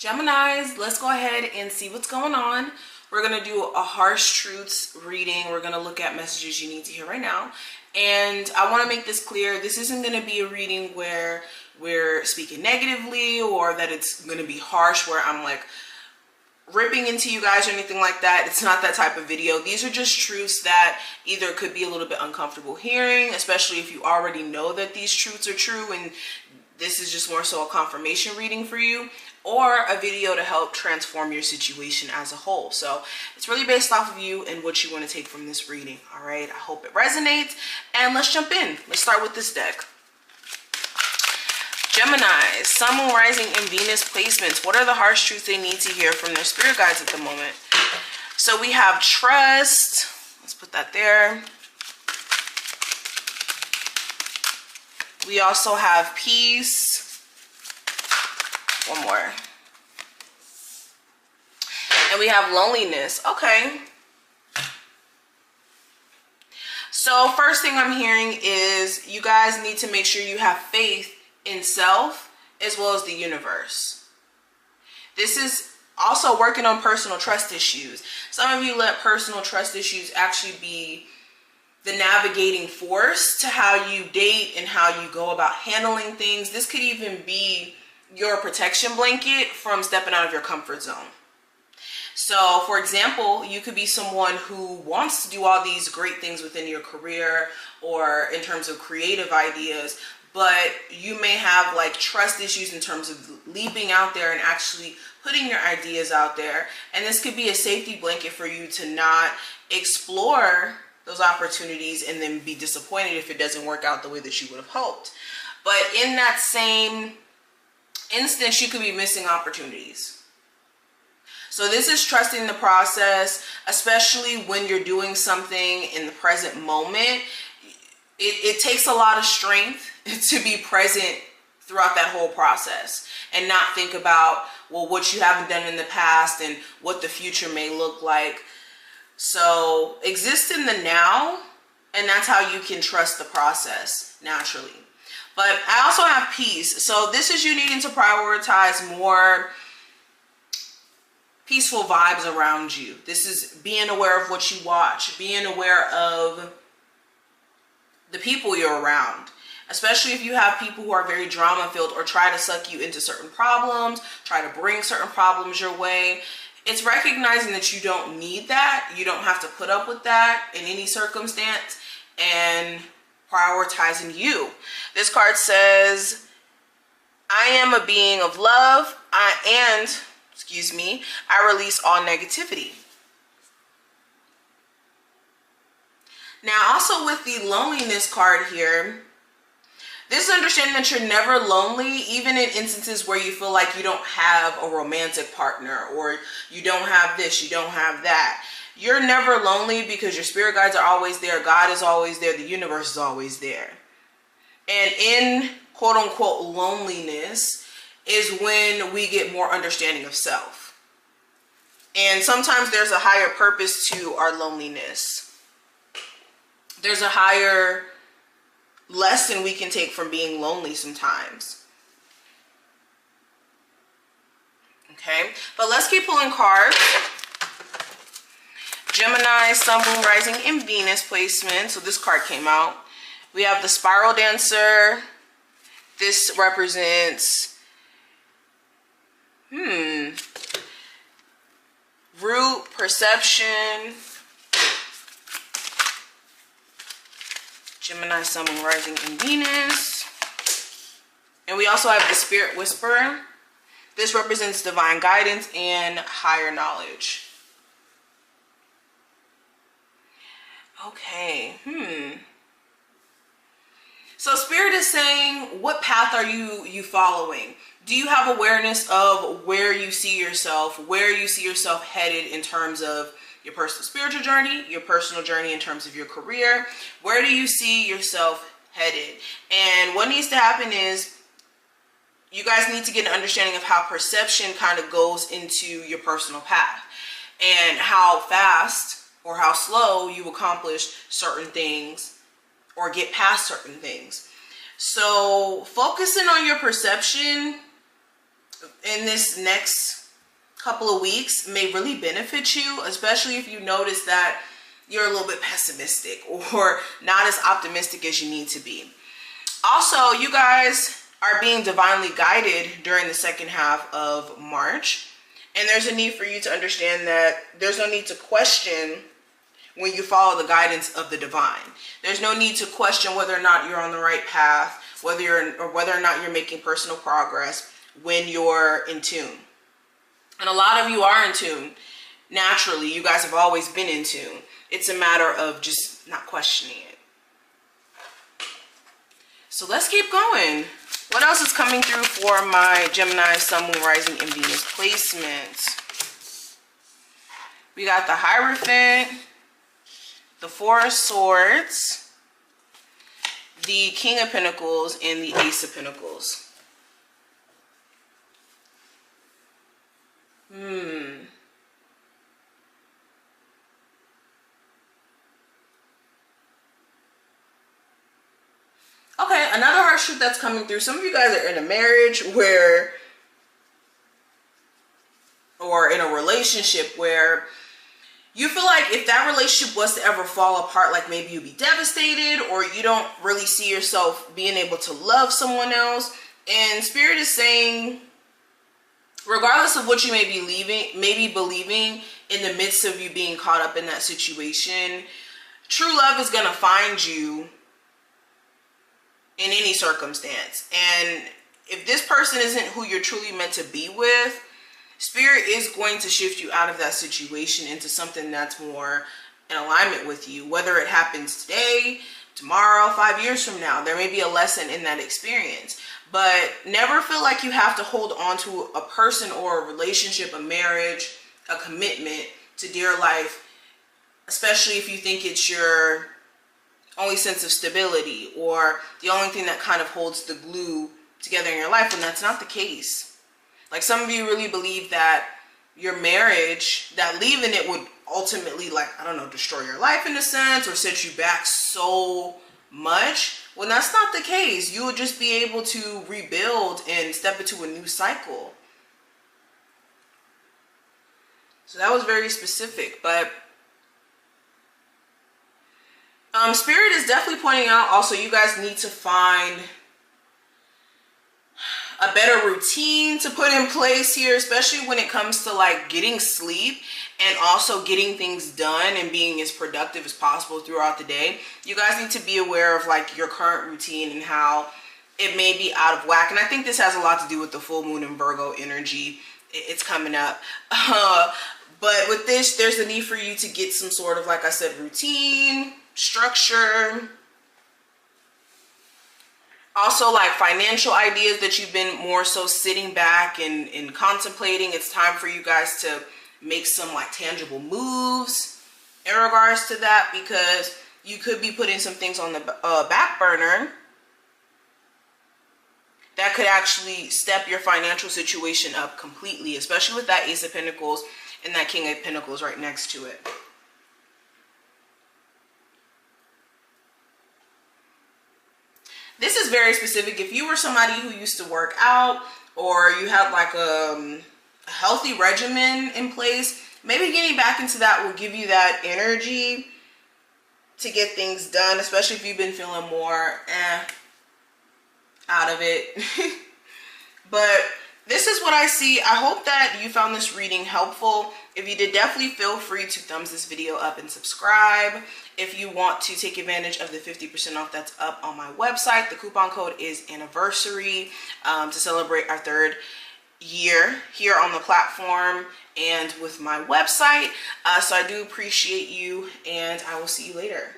Geminis, let's go ahead and see what's going on. We're going to do a harsh truths reading. We're going to look at messages you need to hear right now. And I want to make this clear. This isn't going to be a reading where we're speaking negatively or that it's going to be harsh where I'm like ripping into you guys or anything like that. It's not that type of video. These are just truths that either could be a little bit uncomfortable hearing, especially if you already know that these truths are true and this is just more so a confirmation reading for you, or a video to help transform your situation as a whole. So it's really based off of you and what you want to take from this reading. All right, I hope it resonates, and let's jump in. Let's start with this deck. Gemini, Sun, Moon, Rising, and Venus placements. What are the harsh truths they need to hear from their spirit guides at the moment? So we have trust. Let's put that there. We also have peace. One more. And we have loneliness. Okay. So first thing I'm hearing is you guys need to make sure you have faith in self as well as the universe. This is also working on personal trust issues. Some of you let personal trust issues actually be the navigating force to how you date and how you go about handling things. This could even be your protection blanket from stepping out of your comfort zone. So for example, you could be someone who wants to do all these great things within your career or in terms of creative ideas, but you may have like trust issues in terms of leaping out there and actually putting your ideas out there. And this could be a safety blanket for you to not explore those opportunities and then be disappointed if it doesn't work out the way that you would have hoped. But in that same instance, you could be missing opportunities. So this is trusting the process, especially when you're doing something in the present moment. It takes a lot of strength to be present throughout that whole process and not think about, well, what you haven't done in the past and what the future may look like. So exist in the now, and that's how you can trust the process naturally. But I also have peace. So this is you needing to prioritize more peaceful vibes around you. This is being aware of what you watch, being aware of the people you're around, especially if you have people who are very drama filled or try to suck you into certain problems, try to bring certain problems your way. It's recognizing that you don't need that. You don't have to put up with that in any circumstance, and prioritizing you. This card says, I am a being of love. I release all negativity. Now, also with the loneliness card here, this is understanding that you're never lonely, even in instances where you feel like you don't have a romantic partner or you don't have this, you don't have that. You're never lonely because your spirit guides are always there. God is always there. The universe is always there. And in quote unquote loneliness is when we get more understanding of self. And sometimes there's a higher purpose to our loneliness. There's a higher lesson we can take from being lonely sometimes. Okay, but let's keep pulling cards. Gemini, Sun, Moon, Rising, and Venus placement. So this card came out. We have the Spiral Dancer. This represents root, perception. Gemini, Sun, Moon, Rising, and Venus. And we also have the Spirit Whisperer. This represents divine guidance and higher knowledge. Okay, So Spirit is saying, what path are you following? Do you have awareness of where you see yourself headed in terms of your personal spiritual journey, your personal journey in terms of your career? Where do you see yourself headed? And what needs to happen is you guys need to get an understanding of how perception kind of goes into your personal path and how fast or how slow you accomplish certain things or get past certain things. So focusing on your perception in this next couple of weeks may really benefit you, especially if you notice that you're a little bit pessimistic or not as optimistic as you need to be. Also, you guys are being divinely guided during the second half of March. And there's a need for you to understand that there's no need to question when you follow the guidance of the divine. There's no need to question whether or not you're on the right path, whether or not you're making personal progress when you're in tune. And a lot of you are in tune. Naturally, you guys have always been in tune. It's a matter of just not questioning it. So let's keep going. What else is coming through for my Gemini, Sun, Moon, Rising, and Venus placement? We got the Hierophant, the Four of Swords, the King of Pentacles, and the Ace of Pentacles. Okay, another harsh truth that's coming through. Some of you guys are in a marriage where, or in a relationship where you feel like if that relationship was to ever fall apart, like maybe you'd be devastated, or you don't really see yourself being able to love someone else. And Spirit is saying, regardless of what you may be believing in the midst of you being caught up in that situation, true love is going to find you in any circumstance. And if this person isn't who you're truly meant to be with, Spirit is going to shift you out of that situation into something that's more in alignment with you. Whether it happens today, tomorrow, 5 years from now, there may be a lesson in that experience. But never feel like you have to hold on to a person or a relationship, a marriage, a commitment to dear life, especially if you think it's your only sense of stability or the only thing that kind of holds the glue together in your life, when that's not the case. Like, some of you really believe that your marriage, that leaving it would ultimately, like, I don't know, destroy your life in a sense or set you back so much. When that's not the case, you will just be able to rebuild and step into a new cycle. So that was very specific, but Spirit is definitely pointing out also you guys need to find a better routine to put in place here, especially when it comes to like getting sleep and also getting things done and being as productive as possible throughout the day. You guys need to be aware of like your current routine and how it may be out of whack. And I think this has a lot to do with the full moon in Virgo energy. It's coming up. But with this, there's a need for you to get some sort of, like I said, routine, structure. Also, like financial ideas that you've been more so sitting back and contemplating. It's time for you guys to make some like tangible moves in regards to that, because you could be putting some things on the back burner that could actually step your financial situation up completely, especially with that Ace of Pentacles and that King of Pentacles right next to it. This is very specific. If you were somebody who used to work out, or you have like a healthy regimen in place, maybe getting back into that will give you that energy to get things done, especially if you've been feeling more out of it. But this is what I see. I hope that you found this reading helpful. If you did, definitely feel free to thumbs this video up and subscribe. If you want to take advantage of the 50% off that's up on my website, the coupon code is anniversary, to celebrate our 3rd year here on the platform and with my website. So I do appreciate you, and I will see you later.